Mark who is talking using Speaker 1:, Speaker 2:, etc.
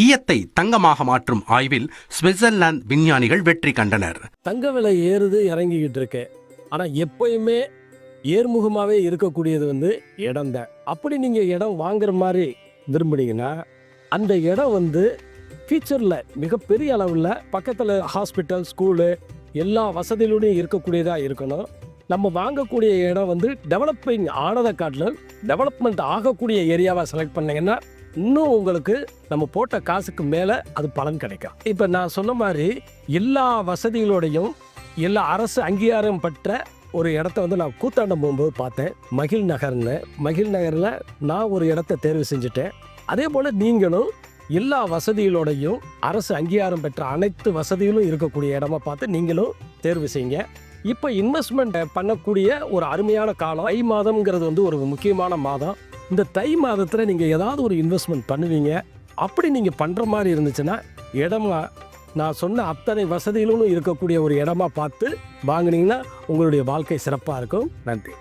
Speaker 1: ஈயத்தை தங்கமாக மாற்றும் ஆய்வில் சுவிட்சர்லாந்து விஞ்ஞானிகள் வெற்றி கண்டனர்.
Speaker 2: தங்க விலை ஏறுது இறங்கிக்கிட்டு இருக்கு. ஆனால் எப்பயுமே ஏர்முகமாகவே இருக்கக்கூடியது இடம் தான். அப்படி நீங்கள் இடம் வாங்குற மாதிரி விரும்புனீங்கன்னா அந்த இடம் ஃபியூச்சரில் மிகப்பெரிய அளவில் பக்கத்தில் ஹாஸ்பிட்டல், ஸ்கூலு எல்லா வசதியிலும் இருக்கக்கூடியதாக இருக்கணும். நம்ம வாங்கக்கூடிய இடம் டெவலப்பிங் ஆனதை காட்டிலும் டெவலப்மெண்ட் ஆகக்கூடிய ஏரியாவை செலக்ட் பண்ணிங்கன்னா இன்னும் உங்களுக்கு நம்ம போட்ட காசுக்கு மேலே அது பலன் கிடைக்கும். இப்போ நான் சொன்ன மாதிரி எல்லா வசதிகளோடையும் எல்லா அரசு அங்கீகாரம் பெற்ற ஒரு இடத்த நான் கூத்தாண்டம் போகும்போது பார்த்தேன். மகிழ் நகரில் நான் ஒரு இடத்த தேர்வு செஞ்சுட்டேன். அதே போல் நீங்களும் எல்லா வசதிகளோடையும் அரசு அங்கீகாரம் பெற்ற அனைத்து வசதிகளும் இருக்கக்கூடிய இடமா பார்த்து நீங்களும் தேர்வு செய்யுங்க. இப்போ இன்வெஸ்ட்மெண்ட் பண்ணக்கூடிய ஒரு அருமையான காலம். தை மாதம்ங்கிறது ஒரு முக்கியமான மாதம். இந்த தை மாதத்தில் நீங்கள் ஏதாவது ஒரு இன்வெஸ்ட்மெண்ட் பண்ணுவீங்க. அப்படி நீங்கள் பண்ணுற மாதிரி இருந்துச்சுன்னா இடமா நான் சொன்ன அத்தனை வசதிகளும் இருக்கக்கூடிய ஒரு இடமா பார்த்து வாங்கினீங்கன்னா உங்களுடைய வாழ்க்கை சிறப்பாக இருக்கும். நன்றி.